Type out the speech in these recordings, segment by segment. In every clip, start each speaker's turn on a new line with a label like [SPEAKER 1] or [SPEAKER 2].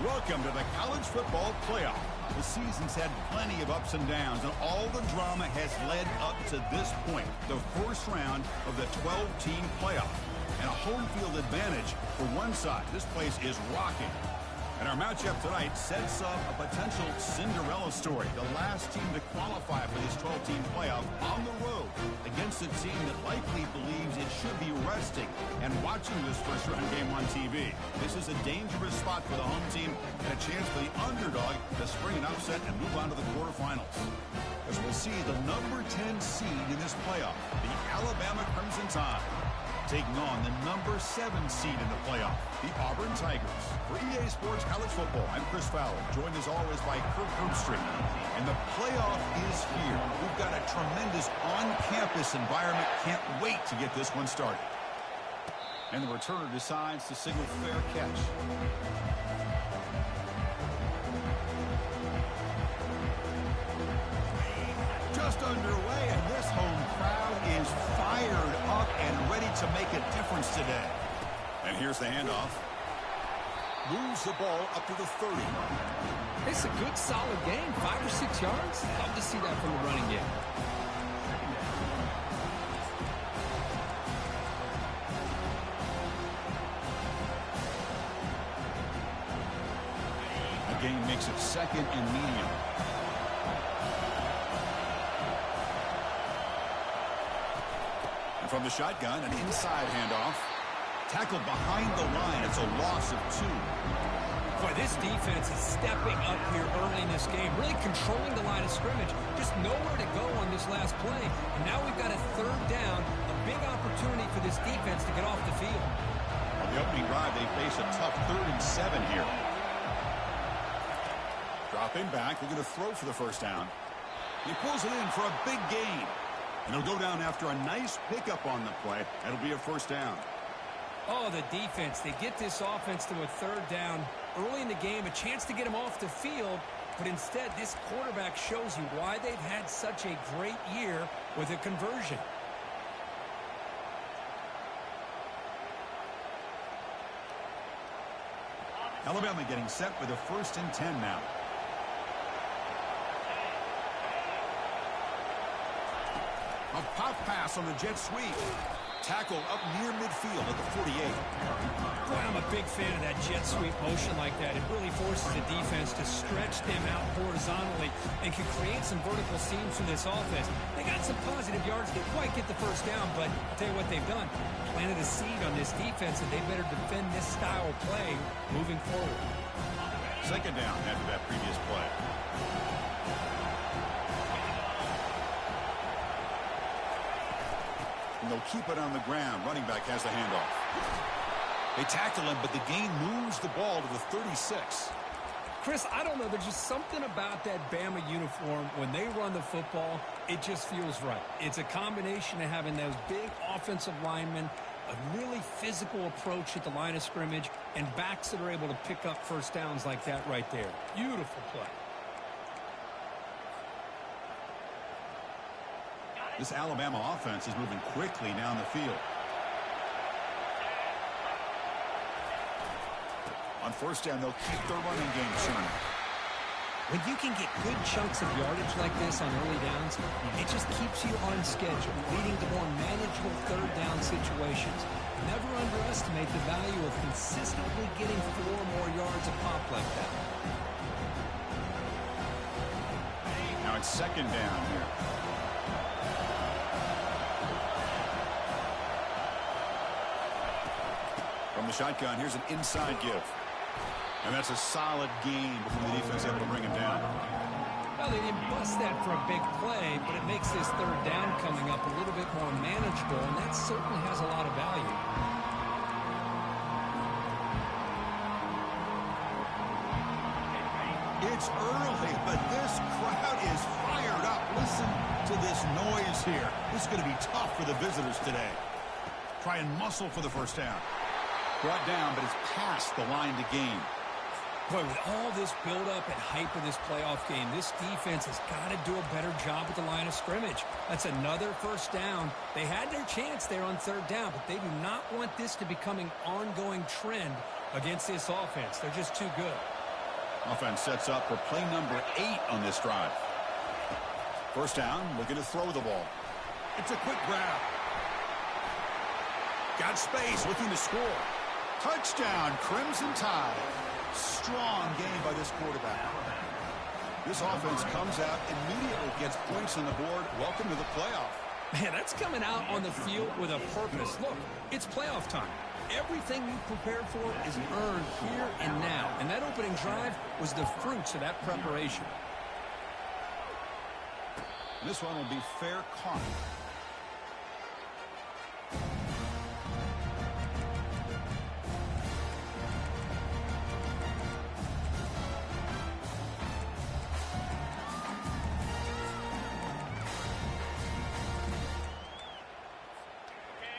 [SPEAKER 1] Welcome to the College Football Playoff. The season's had plenty of ups and downs, and all the drama has led up to this point, the first round of the 12-team playoff. And a home field advantage for one side. This place is rocking. And our matchup tonight sets up a potential Cinderella story. The last team to qualify for this 12-team playoff on the road against a team that likely believes it should be resting and watching this first-round game on TV. This is a dangerous spot for the home team and a chance for the underdog to spring an upset and move on to the quarterfinals. As we'll see, the number 10 seed in this playoff, the Alabama Crimson Tide, taking on the number 7 seed in the playoff, the Auburn Tigers. For EA Sports College Football, I'm Chris Fowler, joined as always by Kirk Herbstreit. And the playoff is here. We've got a tremendous on-campus environment. Can't wait to get this one started. And the returner decides to signal fair catch. Just underway, and this home crowd is fired up and ready to make a difference today. And here's the handoff. Moves the ball up to the 30.
[SPEAKER 2] It's a good, solid game. 5 or 6 yards. Love to see that from the running game.
[SPEAKER 1] The game makes it second and medium. From the shotgun, an inside handoff. Tackled behind the line. It's a loss of 2.
[SPEAKER 2] Boy, this defense is stepping up here early in this game, really controlling the line of scrimmage. Just nowhere to go on this last play. And now we've got a 3rd down, a big opportunity for this defense to get off the field.
[SPEAKER 1] On the opening drive, they face a tough 3rd and 7 here. Dropping back, they're going to throw for the first down. He pulls it in for a big gain. And he'll go down after a nice pickup on the play. That'll be a first down.
[SPEAKER 2] Oh, the defense. They get this offense to a 3rd down early in the game, a chance to get him off the field. But instead, this quarterback shows you why they've had such a great year with a conversion.
[SPEAKER 1] Alabama getting set with a 1st and 10 now. A pop pass on the jet sweep. Tackle up near midfield at the 48.
[SPEAKER 2] Boy, I'm a big fan of that jet sweep motion like that. It really forces the defense to stretch them out horizontally and can create some vertical seams for this offense. They got some positive yards. Didn't quite get the first down, but I'll tell you what they've done. Planted a seed on this defense, and they better defend this style of play moving forward.
[SPEAKER 1] 2nd down after that previous play. And they'll keep it on the ground. Running back has the handoff. They tackle him, but the gain moves the ball to the 36.
[SPEAKER 2] Chris, I don't know. There's just something about that Bama uniform. When they run the football, it just feels right. It's a combination of having those big offensive linemen, a really physical approach at the line of scrimmage, and backs that are able to pick up first downs like that right there. Beautiful play.
[SPEAKER 1] This Alabama offense is moving quickly down the field. On 1st down, they'll keep their running game churning.
[SPEAKER 2] When you can get good chunks of yardage like this on early downs, it just keeps you on schedule, leading to more manageable 3rd down situations. Never underestimate the value of consistently getting 4 more yards a pop like that.
[SPEAKER 1] Now it's 2nd down here. From the shotgun, here's an inside give. And that's a solid gain before the defense able to bring him down.
[SPEAKER 2] Well, they didn't bust that for a big play, but it makes this 3rd down coming up a little bit more manageable, and that certainly has a lot of value.
[SPEAKER 1] It's early, but this crowd is fired up. Listen to this noise here. This is going to be tough for the visitors today. Try and muscle for the first down. Brought down, but it's past the line to gain.
[SPEAKER 2] Boy, with all this build-up and hype of this playoff game, this defense has got to do a better job at the line of scrimmage. That's another first down. They had their chance there on 3rd down, but they do not want this to become an ongoing trend against this offense. They're just too good.
[SPEAKER 1] Offense sets up for play number 8 on this drive. First down, looking to throw the ball. It's a quick grab. Got space, looking to score. Touchdown, Crimson Tide. Strong game by this quarterback. This offense comes out, immediately gets points on the board. Welcome to the playoff.
[SPEAKER 2] Man, that's coming out on the field with a purpose. Look, it's playoff time. Everything you prepared for is earned here and now. And that opening drive was the fruits of that preparation.
[SPEAKER 1] This one will be fair caught.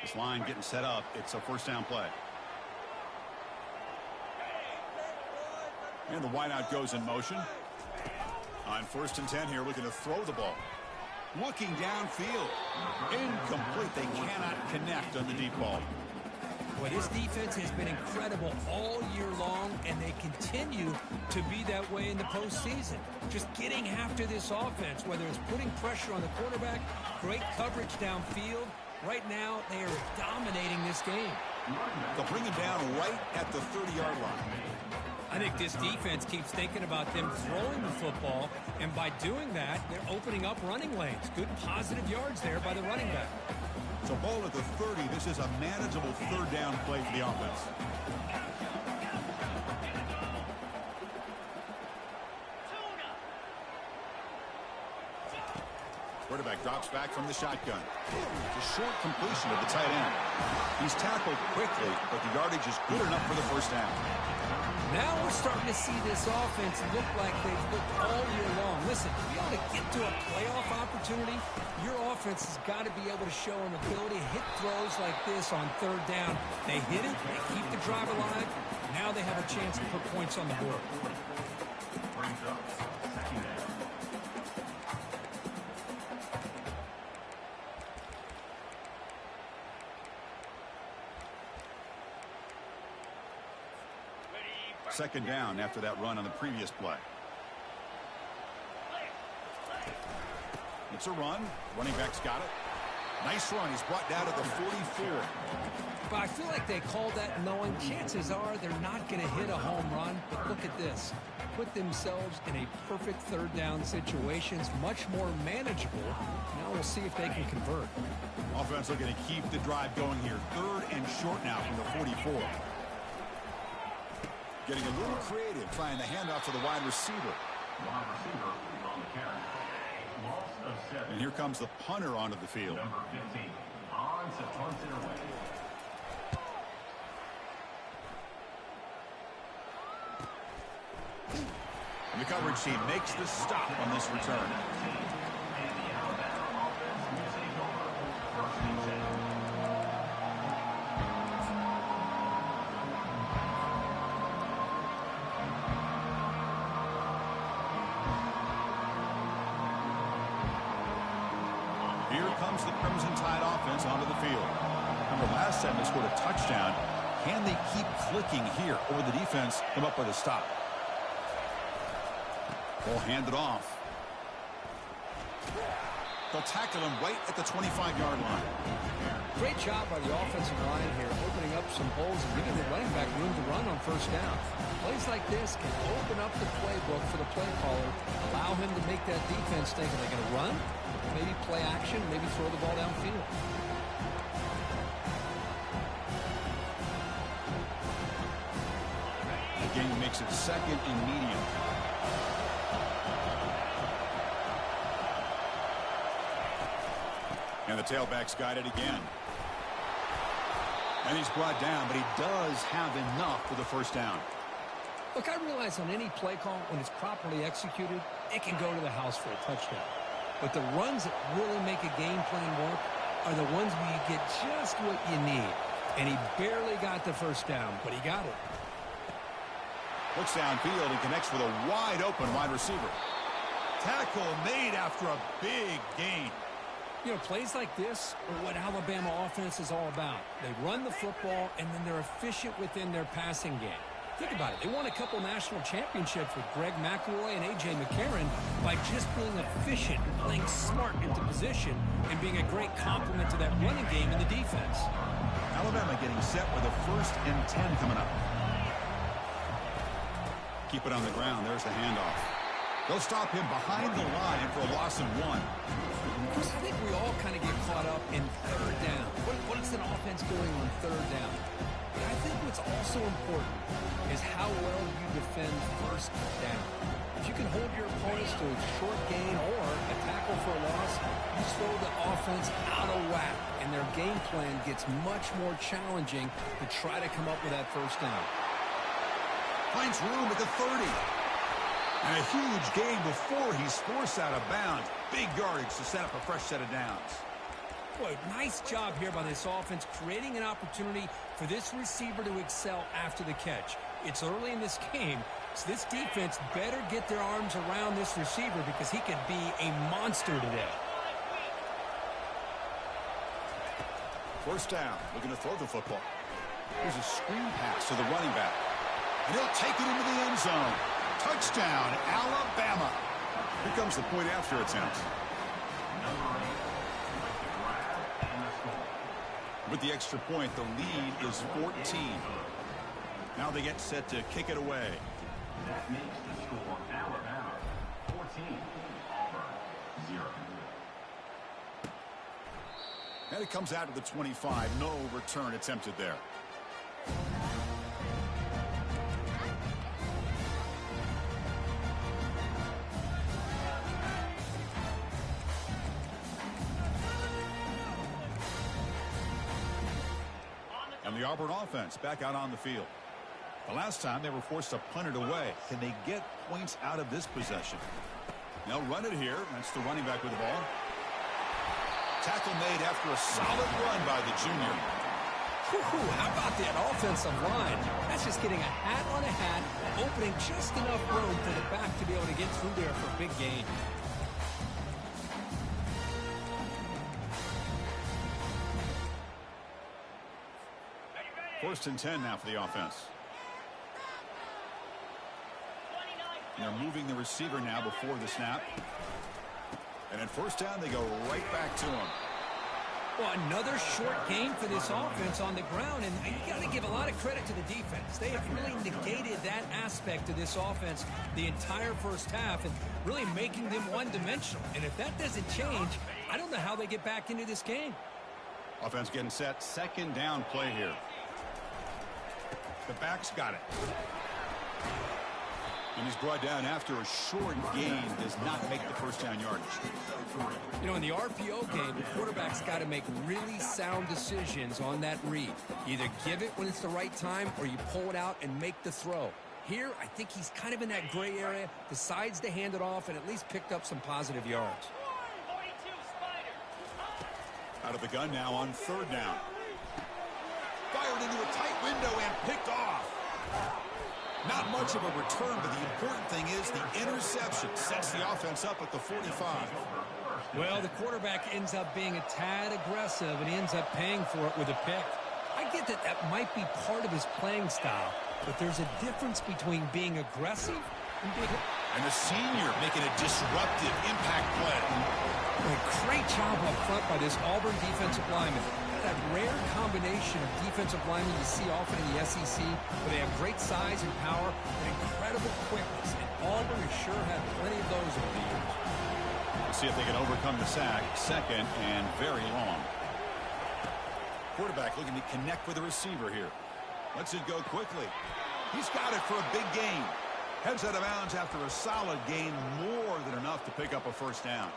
[SPEAKER 1] This line getting set up. It's a first down play. And the wideout goes in motion. On 1st and 10 here, looking to throw the ball. Looking downfield. Incomplete. They cannot connect on the deep ball.
[SPEAKER 2] Well, this defense has been incredible all year long, and they continue to be that way in the postseason. Just getting after this offense, whether it's putting pressure on the quarterback, great coverage downfield. Right now, they are dominating this game.
[SPEAKER 1] They'll bring it down right at the 30-yard line.
[SPEAKER 2] I think this defense keeps thinking about them throwing the football, and by doing that, they're opening up running lanes. Good positive yards there by the running back.
[SPEAKER 1] So ball at the 30. This is a manageable third down play for the offense. Quarterback drops back from the shotgun. It's a short completion of the tight end. He's tackled quickly, but the yardage is good enough for the first down.
[SPEAKER 2] Now we're starting to see this offense look like they've looked all year long. Listen, to be able to get to a playoff opportunity, your offense has got to be able to show an ability to hit throws like this on third down. They hit it, they keep the drive alive. Now they have a chance to put points on the board.
[SPEAKER 1] Second down after that run on the previous play. It's a run. Running back's got it. Nice run. He's brought down to the 44.
[SPEAKER 2] But I feel like they called that knowing chances are they're not going to hit a home run. But look at this. Put themselves in a perfect third down situation. It's much more manageable. Now we'll see if they can convert.
[SPEAKER 1] Offense looking to keep the drive going here. 3rd and short now from the 44. Getting a little creative, trying the handoff to the wide receiver. And here comes the punter onto the field.
[SPEAKER 3] Number 15, Hans punts it away.
[SPEAKER 1] And the coverage team makes the stop on this return. Here comes the Crimson Tide offense onto the field. Remember, last time they scored a touchdown. Can they keep clicking here, or the defense come up with a stop? Ball handed off. They'll tackle him right at the 25-yard line.
[SPEAKER 2] Great job by the offensive line here, opening up some holes and giving the running back room to run on first down. Plays like this can open up the playbook for the play caller, allow him to make that defense think, are they going to run? Maybe play action, maybe throw the ball downfield.
[SPEAKER 1] The game makes it 2nd and medium. And the tailback's got it again. And he's brought down, but he does have enough for the first down.
[SPEAKER 2] Look, I realize on any play call, when it's properly executed, it can go to the house for a touchdown. But the runs that really make a game plan work are the ones where you get just what you need. And he barely got the first down, but he got it.
[SPEAKER 1] Looks downfield and connects with a wide open wide receiver. Tackle made after a big gain.
[SPEAKER 2] You know, plays like this are what Alabama offense is all about. They run the football, and then they're efficient within their passing game. Think about it. They won a couple national championships with Greg McElroy and A.J. McCarron by just being efficient, playing smart into position, and being a great complement to that running game in the defense.
[SPEAKER 1] Alabama getting set with a 1st and 10 coming up. Keep it on the ground. There's the handoff. They'll stop him behind the line for a loss of 1.
[SPEAKER 2] Chris, I think we all kind of get caught up in 3rd down. What is an offense doing on 3rd down? But I think what's also important is how well you defend 1st down. If you can hold your opponents to a short gain or a tackle for a loss, you throw the offense out of whack, and their game plan gets much more challenging to try to come up with that 1st down.
[SPEAKER 1] Finds room at the 30. And a huge gain before he's forced out of bounds. Big yardage to set up a fresh set of downs.
[SPEAKER 2] Boy, nice job here by this offense, creating an opportunity for this receiver to excel after the catch. It's early in this game, so this defense better get their arms around this receiver because he could be a monster today.
[SPEAKER 1] 1st down, looking to throw the football. Here's a screen pass to the running back. And he'll take it into the end zone. Touchdown, Alabama. Here comes the point after attempt. With the extra point, the lead is 14. Now they get set to kick it away.
[SPEAKER 3] That makes the score Alabama 14, Auburn 0.
[SPEAKER 1] And it comes out to the 25. No return attempted there. And the Auburn offense back out on the field. The last time they were forced to punt it away. Can they get points out of this possession? They'll run it here. That's the running back with the ball. Tackle made after a solid run by the junior.
[SPEAKER 2] How about that offensive line? That's just getting a hat on a hat, opening just enough room for the back to be able to get through there for a big gain.
[SPEAKER 1] First and 10 now for the offense. And they're moving the receiver now before the snap. And at 1st down, they go right back to him.
[SPEAKER 2] Well, another short game for this offense on the ground, and you got to give a lot of credit to the defense. They have really negated that aspect of this offense the entire 1st half and really making them one-dimensional. And if that doesn't change, I don't know how they get back into this game.
[SPEAKER 1] Offense getting set. 2nd down play here. The back's got it. And he's brought down after a short gain. Does not make the 1st down yardage.
[SPEAKER 2] You know, in the RPO game, the quarterback's got to make really sound decisions on that read. Either give it when it's the right time or you pull it out and make the throw. Here, I think he's kind of in that gray area, decides to hand it off and at least picked up some positive yards.
[SPEAKER 1] Out of the gun now on 3rd down. Fired into a tight window and picked off. Not much of a return, but the important thing is the interception sets the offense up at the 45.
[SPEAKER 2] Well, the quarterback ends up being a tad aggressive and he ends up paying for it with a pick. I get that that might be part of his playing style, but there's a difference between being aggressive and being...
[SPEAKER 1] And the senior making a disruptive impact play.
[SPEAKER 2] A great job up front by this Auburn defensive lineman. That rare combination of defensive linemen you see often in the SEC, where they have great size and power and incredible quickness. And Auburn has sure had plenty of those over the years.
[SPEAKER 1] Let's see if they can overcome the sack. 2nd and very long. Quarterback looking to connect with the receiver here. Lets it go quickly. He's got it for a big gain. Heads out of bounds after a solid gain, more than enough to pick up a 1st down.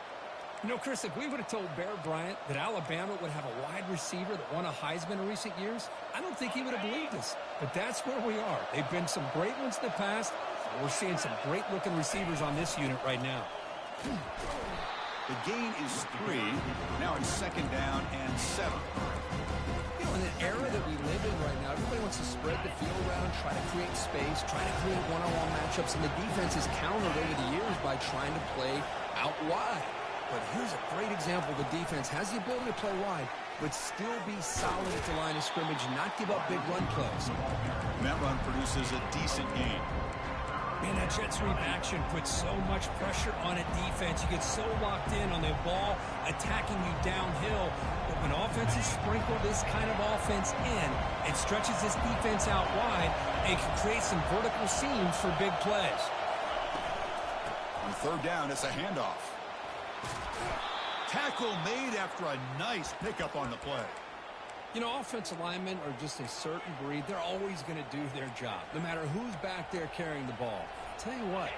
[SPEAKER 2] You know, Chris, if we would have told Bear Bryant that Alabama would have a wide receiver that won a Heisman in recent years, I don't think he would have believed us. But that's where we are. They've been some great ones in the past. We're seeing some great-looking receivers on this unit right now.
[SPEAKER 1] The gain is 3. Now it's 2nd down and 7.
[SPEAKER 2] You know, in an era that we live in right now, everybody wants to spread the field around, try to create space, try to create one-on-one matchups, and the defense has countered over the years by trying to play out wide. But here's a great example. The defense has the ability to play wide, but still be solid at the line of scrimmage and not give up big run plays.
[SPEAKER 1] And that run produces a decent gain.
[SPEAKER 2] Man, that jet sweep action puts so much pressure on a defense. You get so locked in on the ball attacking you downhill. But when offenses sprinkle this kind of offense in, it stretches this defense out wide and can create some vertical seams for big plays.
[SPEAKER 1] On third down, it's a handoff. Tackle made after a nice pickup on the play.
[SPEAKER 2] You know, offensive linemen are just a certain breed. They're always going to do their job, no matter who's back there carrying the ball. Tell you what,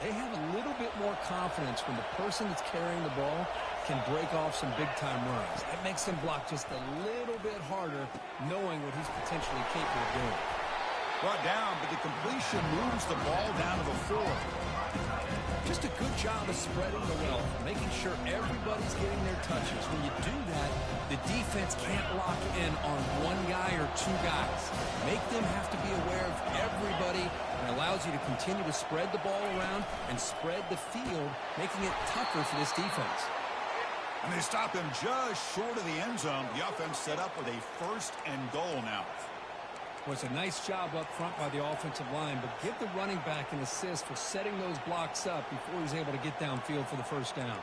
[SPEAKER 2] they have a little bit more confidence when the person that's carrying the ball can break off some big-time runs. That makes them block just a little bit harder, knowing what he's potentially capable of doing.
[SPEAKER 1] Brought down, but the completion moves the ball down to the 4.
[SPEAKER 2] Just a good job of spreading the wealth, making sure everybody's getting their touches. When you do that, the defense can't lock in on one guy or two guys. Make them have to be aware of everybody, and allows you to continue to spread the ball around and spread the field, making it tougher for this defense.
[SPEAKER 1] And they stop him just short of the end zone. The offense set up with a 1st and goal now.
[SPEAKER 2] Well, it's a nice job up front by the offensive line, but give the running back an assist for setting those blocks up before he's able to get downfield for the first down.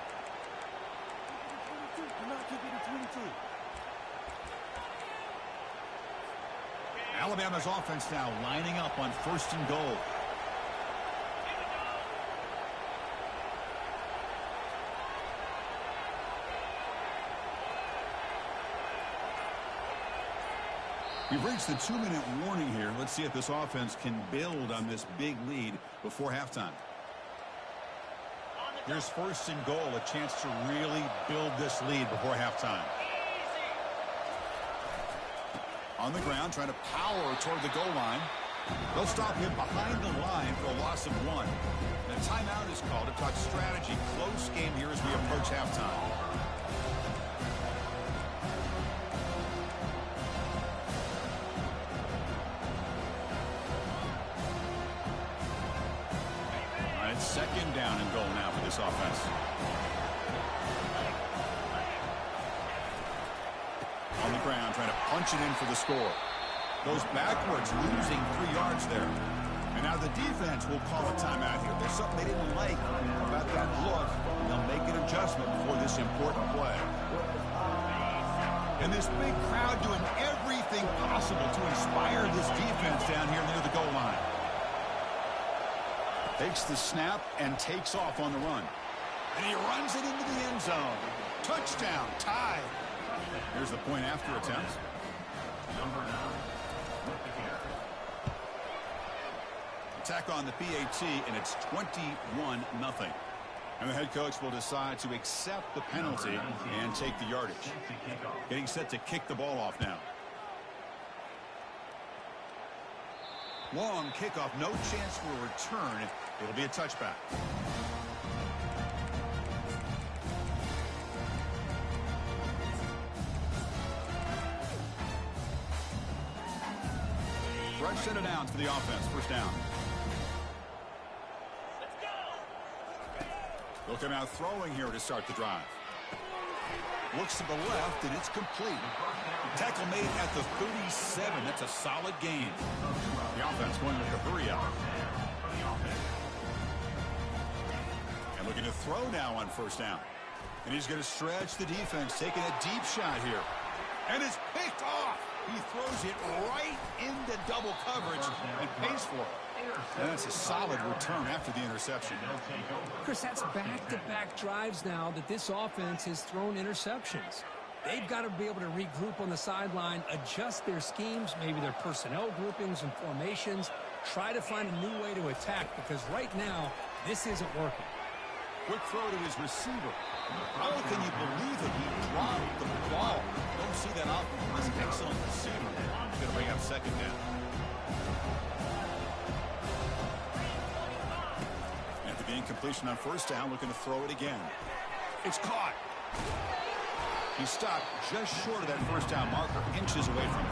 [SPEAKER 1] Alabama's offense now lining up on 1st and goal. We've reached the 2-minute warning here. Let's see if this offense can build on this big lead before halftime. Here's 1st and goal, a chance to really build this lead before halftime. On the ground, trying to power toward the goal line. They'll stop him behind the line for a loss of 1. And a timeout is called to talk strategy. Close game here as we approach halftime. Second down and goal now for this offense. On the ground, trying to punch it in for the score. Goes backwards, losing 3 yards there. And now the defense will call a timeout here. There's something they didn't like about that look. They'll make an adjustment before this important play. And this big crowd doing everything possible to inspire this defense down here near the goal line. Takes the snap and takes off on the run. And he runs it into the end zone. Touchdown, tie. Here's the point after attempt.
[SPEAKER 3] Number 9,
[SPEAKER 1] Attack on the PAT, and it's 21-0. And the head coach will decide to accept the penalty and take the yardage. Getting set to kick the ball off now. Long kickoff, no chance for a return. It'll be a touchback. Fresh set of downs for the offense. 1st down. They'll come out throwing here to start the drive. Looks to the left, and it's complete. Tackle made at the 37. That's a solid gain. The offense going with the hurry up. And looking to throw now on 1st down. And he's going to stretch the defense, taking a deep shot here. And it's picked off. He throws it right into double coverage and pays for it. And that's a solid return after the interception.
[SPEAKER 2] Chris, that's back-to-back drives now that this offense has thrown interceptions. They've got to be able to regroup on the sideline, adjust their schemes, maybe their personnel groupings and formations, try to find a new way to attack, because right now, this isn't working.
[SPEAKER 1] Quick throw to his receiver. How can you believe it? He dropped the ball. Don't see that often from this excellent receiver. He's going to bring up 2nd down. After the incompletion on 1st down, looking to throw it again. It's caught. He stopped just short of that 1st down marker, inches away from it.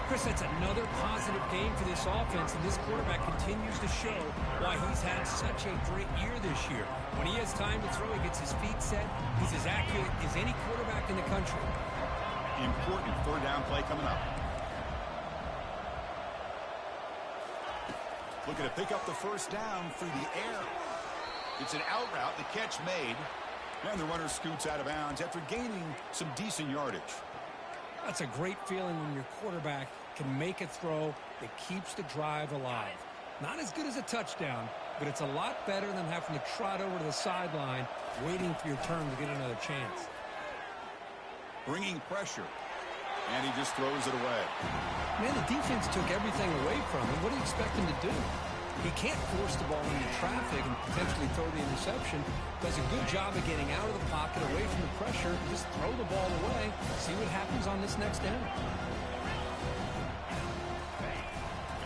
[SPEAKER 2] Chris, that's another positive game for this offense, and this quarterback continues to show why he's had such a great year this year. When he has time to throw, he gets his feet set. He's as accurate as any quarterback in the country.
[SPEAKER 1] Important third down play coming up. Looking to pick up the first down through the air. It's an out route, the catch made. And the runner scoots out of bounds after gaining some decent yardage.
[SPEAKER 2] That's a great feeling when your quarterback can make a throw that keeps the drive alive. Not as good as a touchdown, but it's a lot better than having to trot over to the sideline waiting for your turn to get another chance.
[SPEAKER 1] Bringing pressure. And he just throws it away.
[SPEAKER 2] Man, the defense took everything away from him. What do you expect him to do? He can't force the ball into traffic and potentially throw the interception. Does a good job of getting out of the pocket, away from the pressure, and just throw the ball away. See what happens on this next down.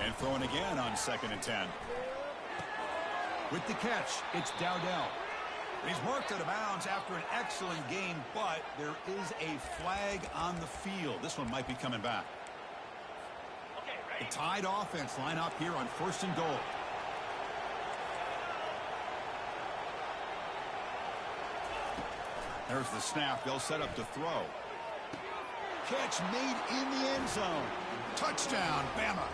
[SPEAKER 1] And throwing again on 2nd and 10. With the catch, it's Dowdell. He's marked out of bounds after an excellent game, but there is a flag on the field. This one might be coming back. The tied offense line up here on 1st and goal. There's the snap. They'll set up to throw. Catch made in the end zone. Touchdown, Bama.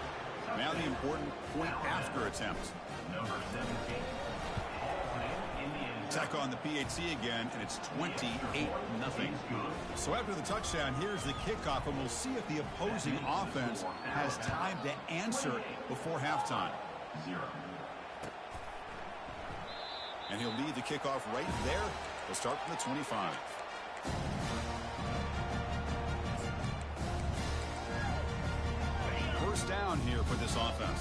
[SPEAKER 1] Now the important point after attempt.
[SPEAKER 3] Number 17.
[SPEAKER 1] Tech on the PHC again, and it's 28-0. So after the touchdown, here's the kickoff, and we'll see if the opposing offense has time to answer before halftime. And he'll lead the kickoff right there. We'll start from the 25. First down here for this offense.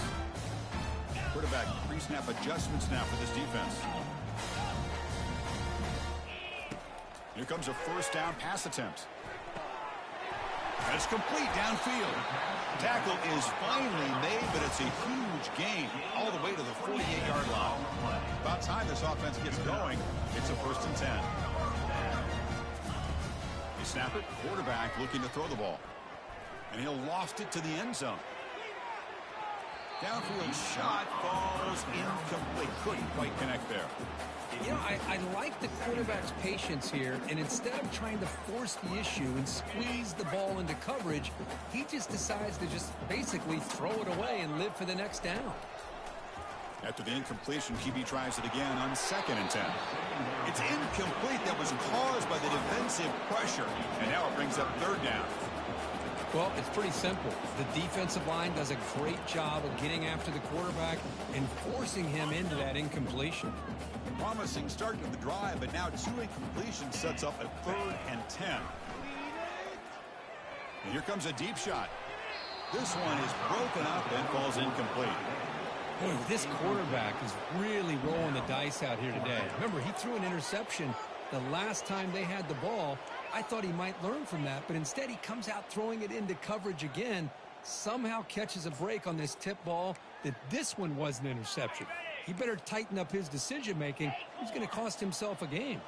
[SPEAKER 1] Quarterback pre-snap adjustments now for this defense. Here comes a first down pass attempt. That's complete downfield. Tackle is finally made, but it's a huge gain all the way to the 48-yard line. About time this offense gets going. It's a 1st and 10. They snap it. Quarterback looking to throw the ball. And he'll loft it to the end zone. Downfield shot falls incomplete. Couldn't quite connect there.
[SPEAKER 2] You know, I like the quarterback's patience here, and instead of trying to force the issue and squeeze the ball into coverage, he just decides to just basically throw it away and live for the next down.
[SPEAKER 1] After the incompletion, QB tries it again on 2nd and 10. It's incomplete. That was caused by the defensive pressure, and now it brings up 3rd down.
[SPEAKER 2] Well, it's pretty simple. The defensive line does a great job of getting after the quarterback and forcing him into that incompletion.
[SPEAKER 1] Promising start to the drive, but now 2 incompletions sets up a 3rd and 10. And here comes a deep shot. This one is broken up and falls incomplete.
[SPEAKER 2] Boy, this quarterback is really rolling the dice out here today. Remember, he threw an interception the last time they had the ball. I thought he might learn from that, but instead he comes out throwing it into coverage again, somehow catches a break on this tip ball that this one was an interception. He better tighten up his decision-making. He's going to cost himself a game.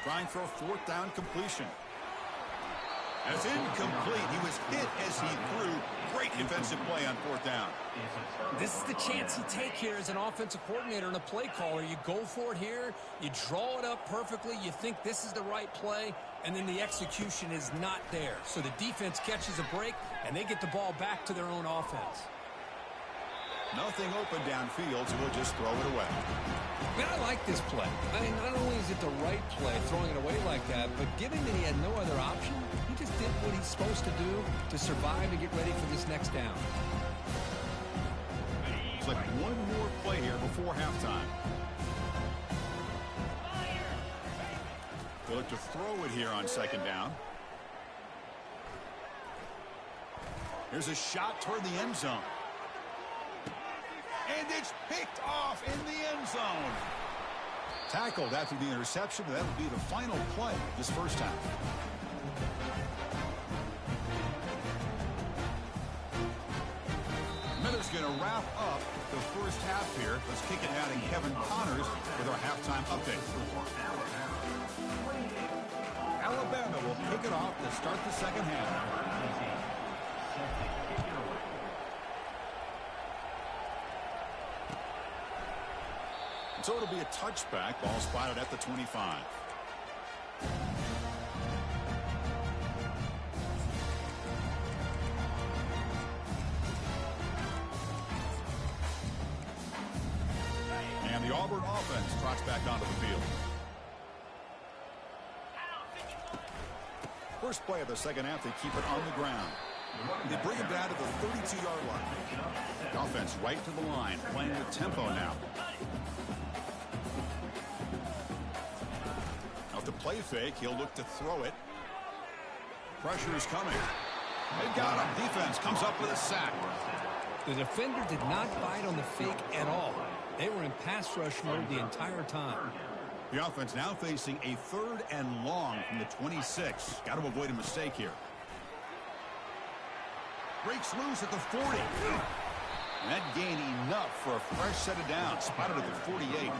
[SPEAKER 1] Trying for a 4th down completion. That's incomplete. He was hit as he threw. Great defensive play on 4th down.
[SPEAKER 2] This is the chance you take here as an offensive coordinator and a play caller. You go for it here. You draw it up perfectly. You think this is the right play, and then the execution is not there. So the defense catches a break, and they get the ball back to their own offense.
[SPEAKER 1] Nothing open downfield, so we'll just throw it away.
[SPEAKER 2] Man, I like this play. I mean, not only is it the right play, throwing it away like that, but given that he had no other option, he just did what he's supposed to do to survive and get ready for this next down.
[SPEAKER 1] It's like one more play here before halftime. They look to throw it here on 2nd down. Here's a shot toward the end zone. And it's picked off in the end zone. Tackled after the interception. That will be the final play this first half. Miller's going to wrap up the first half here. Let's kick it out to Kevin Connors with our halftime update. Alabama will kick it off to start the second half. So it'll be a touchback. Ball spotted at the 25. The Auburn offense trots back onto the field. First play of the second half, they keep it on the ground. They bring it down to the 32-yard line. The offense right to the line, playing with tempo now. Now to play fake, he'll look to throw it. Pressure is coming. They've got him. Defense comes up with a sack.
[SPEAKER 2] The defender did not bite on the fake at all. They were in pass rush mode the entire time.
[SPEAKER 1] The offense now facing a 3rd and long from the 26. Got to avoid a mistake here. Breaks loose at the 40. And that gained enough for a fresh set of downs. Spotted at the 48.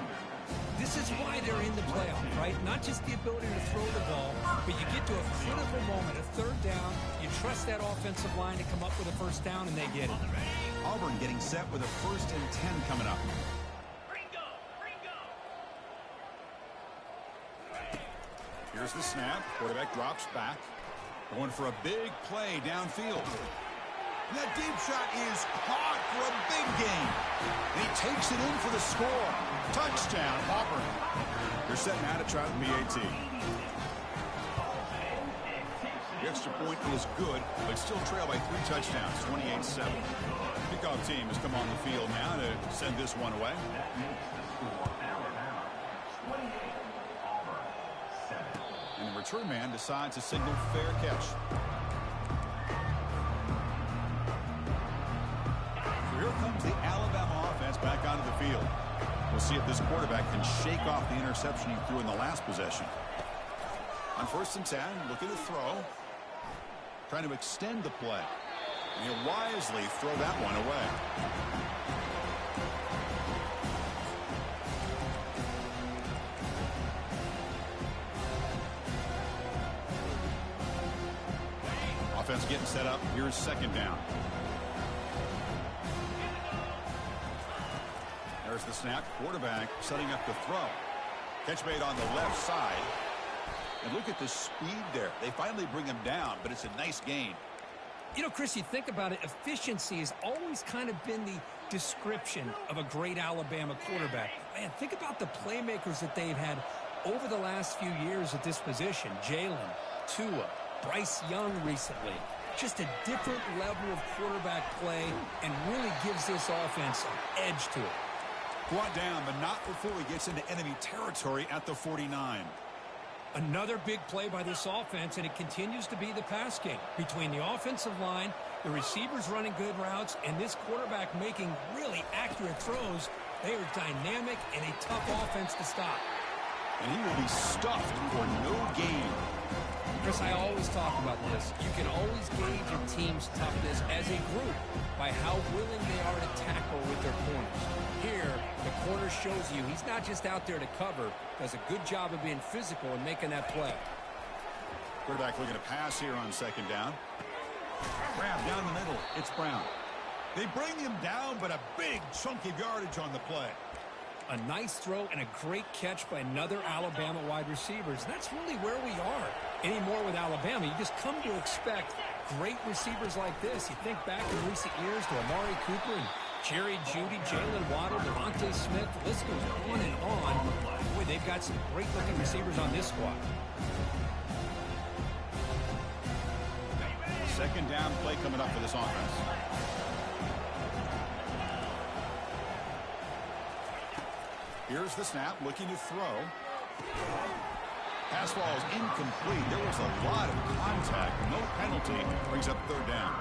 [SPEAKER 2] This is why they're in the playoff, right? Not just the ability to throw the ball, but you get to a critical moment, a 3rd down. You trust that offensive line to come up with a 1st down, and they get it.
[SPEAKER 1] Auburn getting set with a 1st and 10 coming up. Here's the snap. Quarterback drops back. Going for a big play downfield. And that deep shot is caught for a big gain. And he takes it in for the score. Touchdown, Auburn. They're setting out to try the PAT. The extra point is good, but still trail by 3 touchdowns, 28-7. Kickoff team has come on the field now to send this one away. And the return man decides to signal fair catch. So here comes the Alabama offense back onto the field. We'll see if this quarterback can shake off the interception he threw in the last possession. On 1st and 10, looking to throw. Trying to extend the play. And he'll wisely throw that one away. Offense getting set up. Here's 2nd down. There's the snap. Quarterback setting up the throw. Catch made on the left side. And look at the speed there. They finally bring him down, but it's a nice gain.
[SPEAKER 2] You know, Chris, you think about it, efficiency has always kind of been the description of a great Alabama quarterback. Man, think about the playmakers that they've had over the last few years at this position. Jalen, Tua, Bryce Young recently. Just a different level of quarterback play and really gives this offense an edge to it.
[SPEAKER 1] Brought down, but not before he gets into enemy territory at the 49.
[SPEAKER 2] Another big play by this offense, and it continues to be the pass game. Between the offensive line, the receivers running good routes, and this quarterback making really accurate throws, they are dynamic and a tough offense to stop.
[SPEAKER 1] And he will be stuffed for no gain.
[SPEAKER 2] Chris, I always talk about this. You can always gauge a team's toughness as a group by how willing they are to tackle with their corners. Here, the corner shows you he's not just out there to cover, does a good job of being physical and making that play.
[SPEAKER 1] Quarterback looking to pass here on 2nd down. Grab down the middle. It's Brown. They bring him down, but a big chunk of yardage on the play.
[SPEAKER 2] A nice throw and a great catch by another Alabama wide receivers. That's really where we are anymore with Alabama. You just come to expect great receivers like this. You think back in recent years to Amari Cooper and Jerry Jeudy, Jalen Waddle, Devontae Smith. The list goes on and on. Boy, they've got some great-looking receivers on this squad.
[SPEAKER 1] 2nd down play coming up for this offense. Here's the snap, looking to throw. Pass ball is incomplete. There was a lot of contact. No penalty. Brings up 3rd down.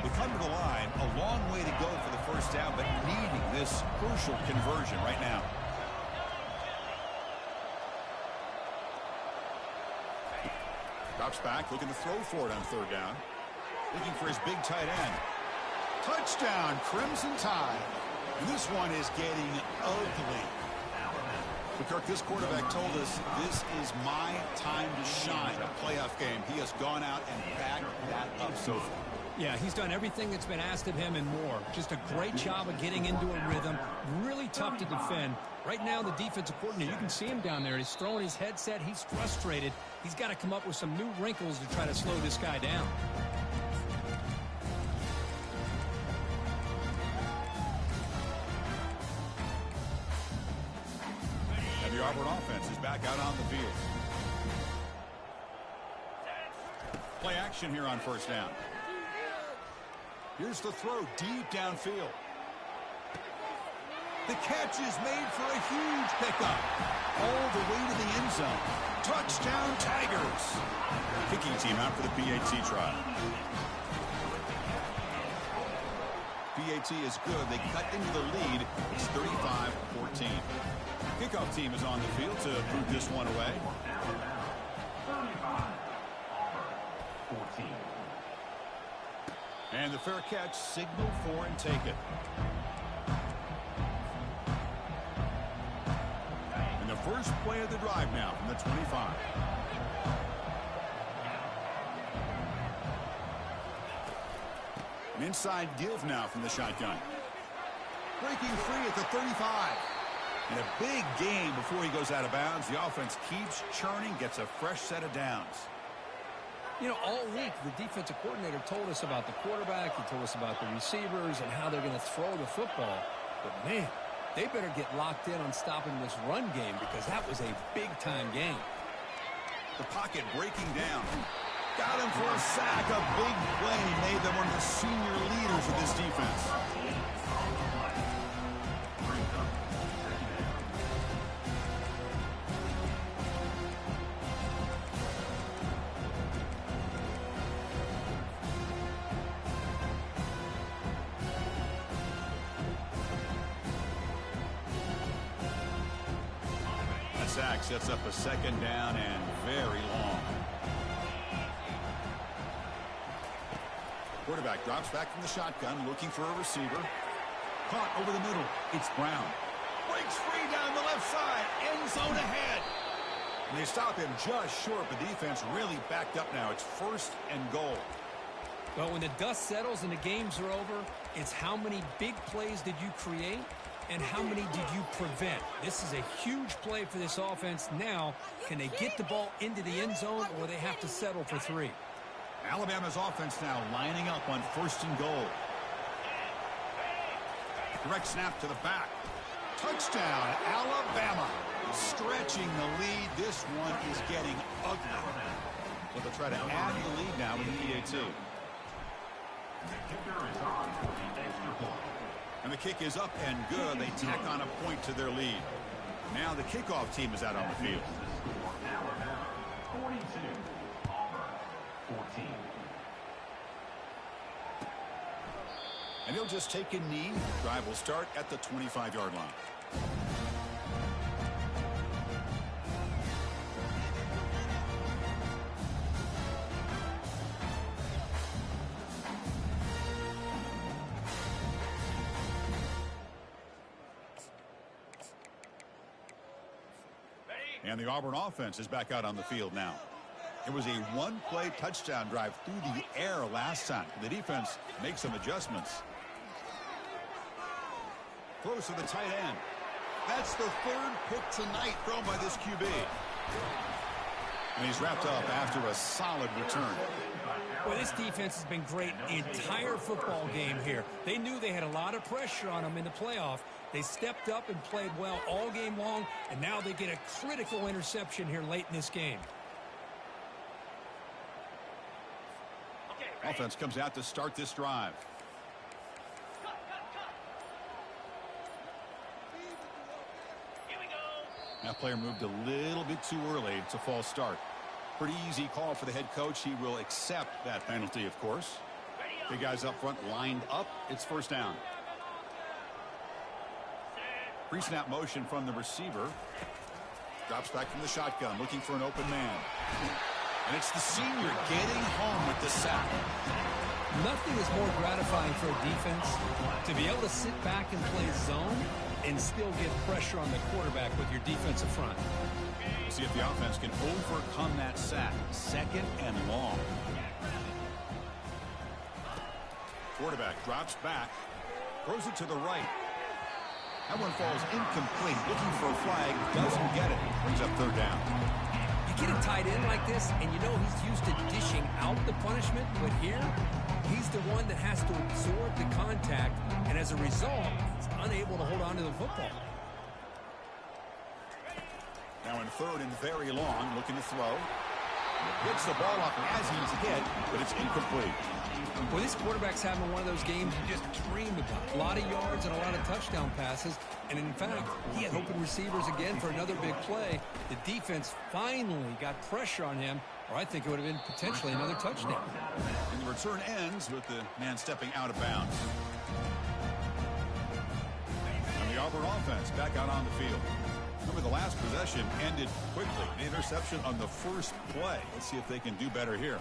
[SPEAKER 1] They come to the line. A long way to go for the 1st down, but needing this crucial conversion right now. Drops back, looking to throw for it on 3rd down. Looking for his big tight end. Touchdown, Crimson Tide. And this one is getting ugly. But Kirk, this quarterback told us this is my time to shine. A playoff game. He has gone out and backed that up so far.
[SPEAKER 2] Yeah, he's done everything that's been asked of him and more. Just a great job of getting into a rhythm. Really tough to defend. Right now, the defensive coordinator, you can see him down there. He's throwing his headset. He's frustrated. He's got to come up with some new wrinkles to try to slow this guy down.
[SPEAKER 1] the Auburn offense is back out on the field. Play action here on first down. Here's the throw deep downfield. The catch is made for a huge pickup. All the way to the end zone. Touchdown, Tigers. Kicking team out for the PAT try. PAT is good. They cut into the lead. It's 35-14. Kickoff team is on the field to boot this one away.
[SPEAKER 3] 14.
[SPEAKER 1] And the fair catch, signal for and take it. And the first play of the drive now from the 25. An inside give now from the shotgun. Breaking free at the 35. And a big gain before he goes out of bounds. The offense keeps churning, gets a fresh set of downs.
[SPEAKER 2] You know, all week, the defensive coordinator told us about the quarterback. He told us about the receivers and how they're going to throw the football. But, man, they better get locked in on stopping this run game because that was a big-time game.
[SPEAKER 1] The pocket breaking down. Got him for a sack. A big play made them one of the senior leaders of this defense. Sack sets up a second down and very long. Quarterback drops back from the shotgun, looking for a receiver. Caught over the middle. It's Brown. Breaks free down the left side. End zone ahead. And they stop him just short. The defense really backed up now. It's first and goal.
[SPEAKER 2] Well, when the dust settles and the games are over, it's how many big plays did you create and how many did you prevent? This is a huge play for this offense. Now, can they get the ball into the end zone or they have to settle for 3?
[SPEAKER 1] Alabama's offense now lining up on first and goal. Direct snap to the back. Touchdown, Alabama. Stretching the lead. This one is getting ugly. So they'll try to add the lead now with the PAT.
[SPEAKER 3] The kicker is on for the extra point.
[SPEAKER 1] And the kick is up and good. They tack on a point to their lead. Now the kickoff team is out on the field.
[SPEAKER 3] Alabama 42, Auburn 14.
[SPEAKER 1] And he'll just take a knee. Drive will start at the 25-yard line. And the Auburn offense is back out on the field now. It was a one-play touchdown drive through the air last time. The defense makes some adjustments. Close to the tight end. That's the third pick tonight thrown by this QB. And he's wrapped up after a solid return.
[SPEAKER 2] Well, this defense has been great the entire football game here. They knew they had a lot of pressure on them in the playoff. They stepped up and played well all game long, and now they get a critical interception here late in this game.
[SPEAKER 1] Offense comes out to start this drive. That player moved a little bit too early. It's a false start. Pretty easy call for the head coach. He will accept that penalty, of course. Big guys up front lined up. It's first down. Pre-snap motion from the receiver. Drops back from the shotgun, looking for an open man. And it's the senior getting home with the sack.
[SPEAKER 2] Nothing is more gratifying for a defense to be able to sit back and play zone and still get pressure on the quarterback with your defensive front.
[SPEAKER 1] See if the offense can overcome that sack. Second and long. Quarterback drops back, throws it to the right. That one falls incomplete. Looking for a flag, doesn't get it. Brings up third down.
[SPEAKER 2] You get a tight end like this, and you know he's used to dishing out the punishment, but here, he's the one that has to absorb the contact, and as a result, he's unable to hold on to the football.
[SPEAKER 1] Now in third and very long, looking to throw. Gets the ball up as he's hit, but it's incomplete.
[SPEAKER 2] Well, this quarterback's having one of those games you just dream about. A lot of yards and a lot of touchdown passes. And in fact, he had open receivers again for another big play. The defense finally got pressure on him, or I think it would have been potentially another touchdown.
[SPEAKER 1] And the return ends with the man stepping out of bounds. And the Auburn offense back out on the field. Remember, the last possession ended quickly. An interception on the first play. Let's see if they can do better here.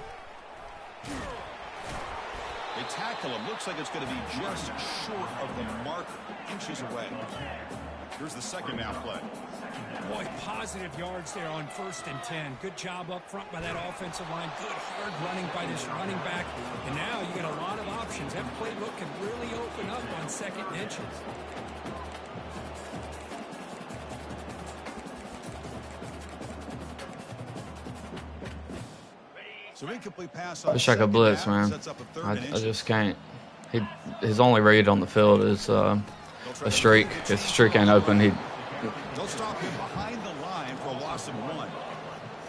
[SPEAKER 1] They tackle him. Looks like it's going to be just short of the marker. Inches away. Here's the second down play.
[SPEAKER 2] Boy, positive yards there on 1st and 10. Good job up front by that offensive line. Good hard running by this running back. And now you got a lot of options. That playbook can really open up on 2nd and inches.
[SPEAKER 1] So incomplete pass on
[SPEAKER 4] Wish I could blitz, man. I just can't. His only read on the field is a streak. If the streak ain't open,
[SPEAKER 1] they'll stop him behind the line for a loss of 1. Well,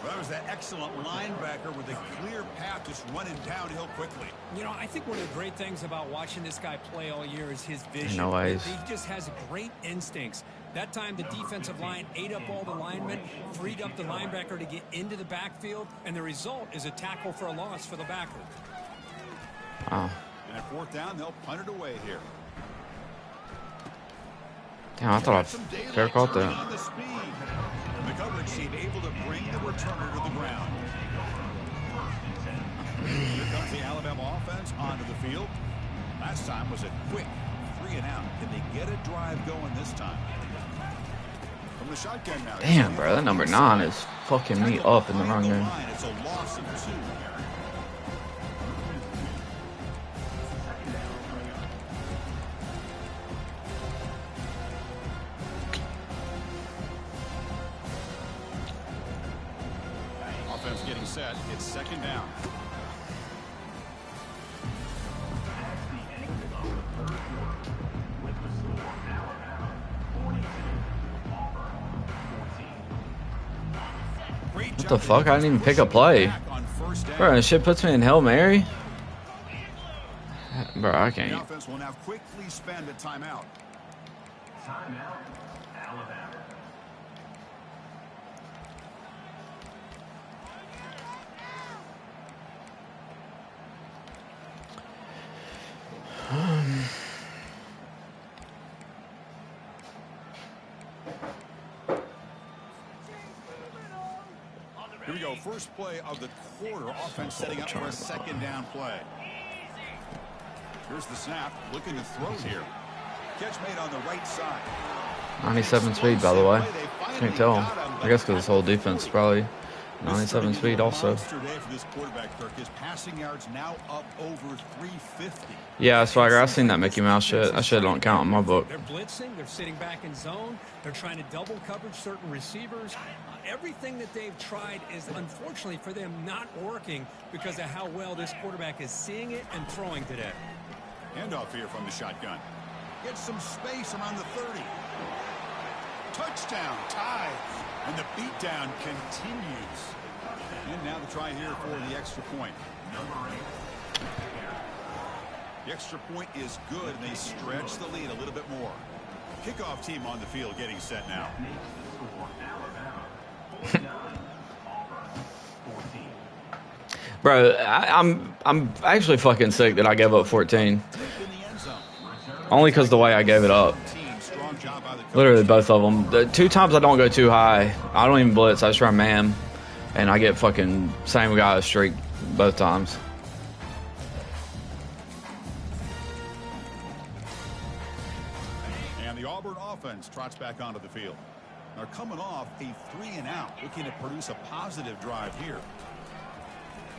[SPEAKER 1] that was that excellent linebacker with a clear path just running downhill quickly.
[SPEAKER 2] You know, I think one of the great things about watching this guy play all year is his vision.
[SPEAKER 4] No ways.
[SPEAKER 2] He just has great instincts. That time, the defensive line ate up all the linemen, freed up the linebacker to get into the backfield, and the result is a tackle for a loss for the backer.
[SPEAKER 4] Wow.
[SPEAKER 1] And at 4th down, they'll punt it away here.
[SPEAKER 4] Damn, I thought I fair caught that.
[SPEAKER 1] On the speed. And the coverage team able to bring the returner to the ground. Here comes the Alabama offense onto the field. Last time was a quick 3 and out. Can they get a drive going this time? From the shotgun now.
[SPEAKER 4] Damn, bro, that number 9 is fucking me up in the wrong game.
[SPEAKER 1] It's a loss of 2. Offense getting set. It's 2nd down.
[SPEAKER 4] What the fuck? I didn't even pick a play. Bro, this shit puts me in Hail Mary. Bro, I can't.
[SPEAKER 1] The offense will now quickly spend a timeout.
[SPEAKER 3] Timeout, Alabama.
[SPEAKER 1] Here we go. First play of the quarter. Offense setting up for a 2nd down play. Here's the snap. Looking to throw here. Catch made on the right side.
[SPEAKER 4] 97 speed, by the way. Can't tell. I guess because this whole defense is probably 97 speed also.
[SPEAKER 1] For this quarterback, Kirk. His passing yards now up over 350.
[SPEAKER 4] Yeah, Swagger, I've seen that Mickey Mouse shit. That shit don't count in my book.
[SPEAKER 2] They're blitzing. They're sitting back in zone. They're trying to double coverage certain receivers. Everything that they've tried is, unfortunately for them, not working because of how well this quarterback is seeing it and throwing today.
[SPEAKER 1] Handoff here from the shotgun. Gets some space around the 30. Touchdown, ties. And the beatdown continues. And now the try here for the extra point. The extra point is good, and they stretch the lead a little bit more. Kickoff team on the field getting set now.
[SPEAKER 4] Bro, I'm actually fucking sick that I gave up 14. Only because the way I gave it up. Literally both of them. The 2 times I don't go too high. I don't even blitz. I just run man. And I get fucking same guy a streak both times.
[SPEAKER 1] And the Auburn offense trots back onto the field. They're coming off a 3 and out, looking to produce a positive drive here.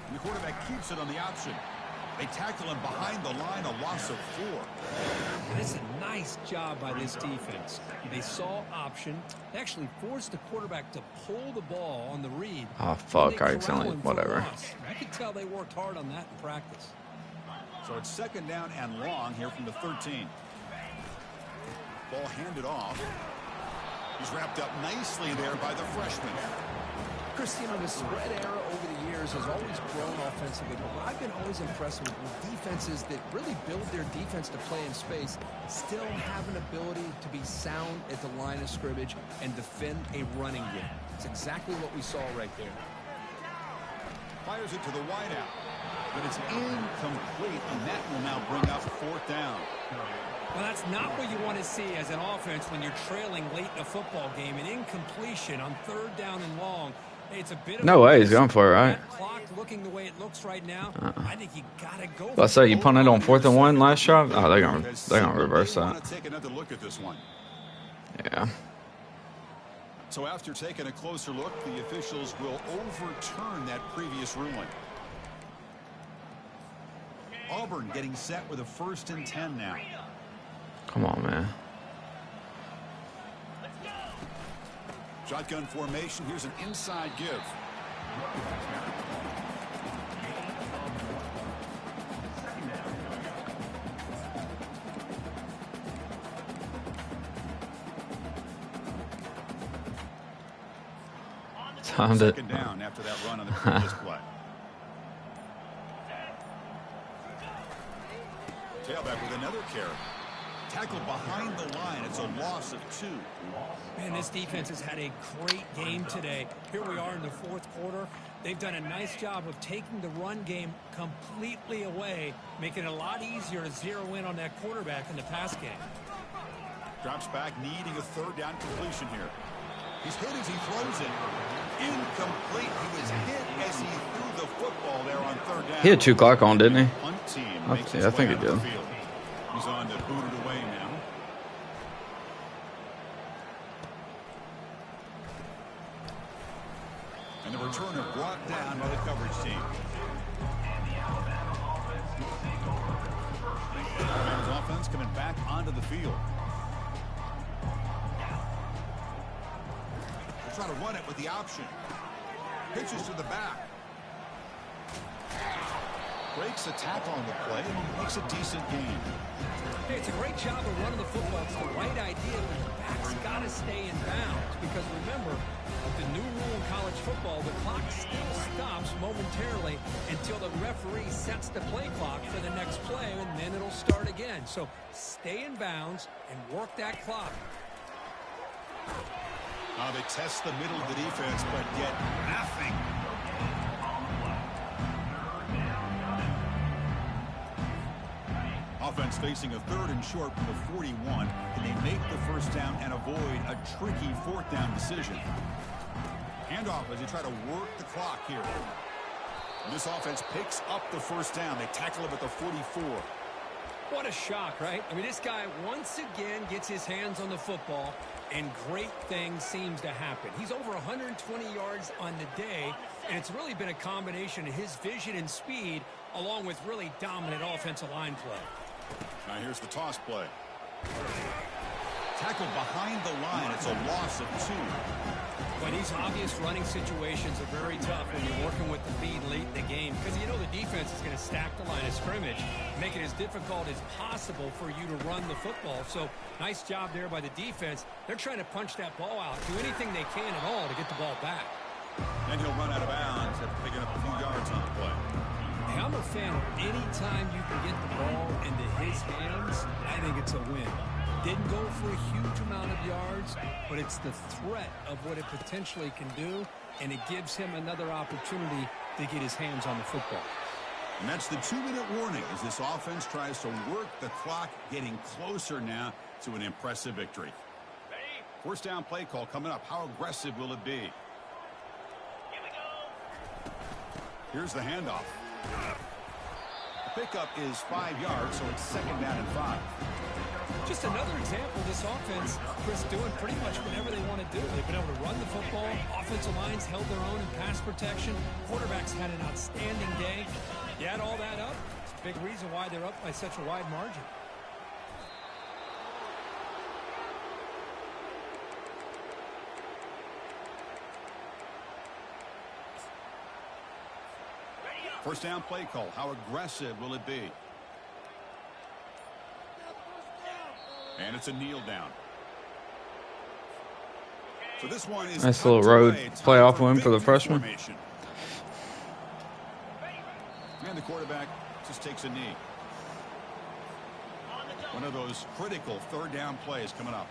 [SPEAKER 1] And the quarterback keeps it on the option. They tackle him behind the line, a loss of 4.
[SPEAKER 2] This is a nice job by this defense. They saw option. They actually forced the quarterback to pull the ball on the read.
[SPEAKER 4] Oh, fuck. I accidentally, whatever.
[SPEAKER 2] I could tell they worked hard on that in practice.
[SPEAKER 1] So it's 2nd down and long here from the 13. Ball handed off. He's wrapped up nicely there by the freshman.
[SPEAKER 5] Christina, the spread era over the years has always grown offensively, but what I've been always impressed with defenses that really build their defense to play in space still have an ability to be sound at the line of scrimmage and defend a running game. It's exactly what we saw right there.
[SPEAKER 1] Fires it to the wideout, but it's incomplete, and that will now bring up 4th down.
[SPEAKER 2] Well, that's not what you want to see as an offense when you're trailing late in a football game. An incompletion on 3rd down and long. It's a bit of
[SPEAKER 4] No way, he's going for it, right?
[SPEAKER 2] That clock looking the way it looks right now, I think you gotta go.
[SPEAKER 4] I say you punted on 4th and 1 last drive. Oh, they're gonna reverse that.
[SPEAKER 1] Take another look at this one.
[SPEAKER 4] Yeah.
[SPEAKER 1] So after taking a closer look, the officials will overturn that previous ruling. Auburn getting set with a 1st and 10 now.
[SPEAKER 4] Come on, man.
[SPEAKER 1] Shotgun formation. Here's an inside give.
[SPEAKER 4] Timed it.
[SPEAKER 1] 2nd down after that run on the previous play. Tailback with another carry. Tackled behind the line. It's a loss of 2.
[SPEAKER 2] Man, this defense has had a great game today. Here we are in the 4th quarter. They've done a nice job of taking the run game completely away, making it a lot easier to zero in on that quarterback in the pass game.
[SPEAKER 1] Drops back, needing a 3rd down completion here. He's hit as he throws it. Incomplete. He was hit as he threw the football there on 3rd down.
[SPEAKER 4] He had 2 clock on, didn't he?
[SPEAKER 1] Punt team
[SPEAKER 4] I
[SPEAKER 1] makes its
[SPEAKER 4] think
[SPEAKER 1] way
[SPEAKER 4] he
[SPEAKER 1] out of the
[SPEAKER 4] did.
[SPEAKER 1] field. He's on to boot it away now. And the returner brought down by the coverage team. Alabama's offense coming back onto the field. They'll try to run it with the option. Pitches to the back. Breaks a tackle on the play and makes a decent gain.
[SPEAKER 2] Hey, it's a great job of running the football. It's the right idea, but the back's got to stay in bounds. Because remember, with the new rule in college football, the clock still stops momentarily until the referee sets the play clock for the next play, and then it'll start again. So stay in bounds and work that clock.
[SPEAKER 1] Now they test the middle of the defense, but get nothing. Offense facing a 3rd and short from the 41. Can they make the 1st down and avoid a tricky 4th down decision? Handoff as they try to work the clock here. And this offense picks up the 1st down. They tackle him at the 44.
[SPEAKER 2] What a shock, right? I mean, this guy once again gets his hands on the football, and great things seems to happen. He's over 120 yards on the day, and it's really been a combination of his vision and speed along with really dominant offensive line play.
[SPEAKER 1] Now here's the toss play. Tackled behind the line. It's a loss of 2.
[SPEAKER 2] But these obvious running situations are very tough when you're working with the lead late in the game, because you know the defense is going to stack the line of scrimmage, make it as difficult as possible for you to run the football. So nice job there by the defense. They're trying to punch that ball out, do anything they can at all to get the ball back.
[SPEAKER 1] Then he'll run out of bounds after picking up a few yards on the play.
[SPEAKER 2] Hey, I'm a fan of any time you can get the ball into his hands. I think it's a win. Didn't go for a huge amount of yards, but it's the threat of what it potentially can do, and it gives him another opportunity to get his hands on the football.
[SPEAKER 1] And that's the 2-minute warning as this offense tries to work the clock, getting closer now to an impressive victory. 1st down play call coming up. How aggressive will it be? Here's the handoff. The pickup is 5 yards, so it's 2nd down and 5.
[SPEAKER 2] Just another example of this offense, Chris, doing pretty much whatever they want to do. They've been able to run the football. Offensive lines held their own in pass protection. Quarterbacks had an outstanding day. You add all that up, it's a big reason why they're up by such a wide margin.
[SPEAKER 1] First down play call. How aggressive will it be? And it's a kneel down. So this one is
[SPEAKER 4] nice little road playoff win for the freshman.
[SPEAKER 1] And the quarterback just takes a knee. One of those critical third down plays coming up.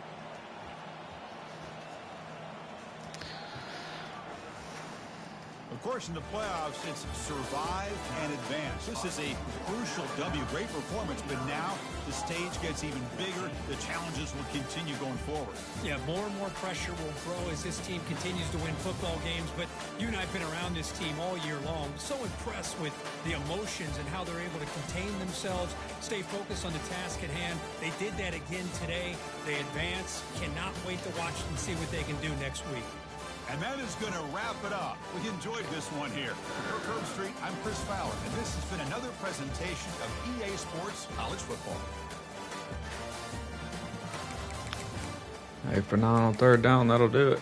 [SPEAKER 1] Of course, in the playoffs, it's survive and advance. This is a crucial W. Great performance, but now the stage gets even bigger. The challenges will continue going forward.
[SPEAKER 2] Yeah, more and more pressure will grow as this team continues to win football games. But you and I have been around this team all year long. So impressed with the emotions and how they're able to contain themselves, stay focused on the task at hand. They did that again today. They advance. Cannot wait to watch and see what they can do next week.
[SPEAKER 1] And that is going to wrap it up. We enjoyed this one here. For Curb Street, I'm Chris Fowler, and this has been another presentation of EA Sports College Football.
[SPEAKER 4] Hey, for 9 on third down, that'll do it.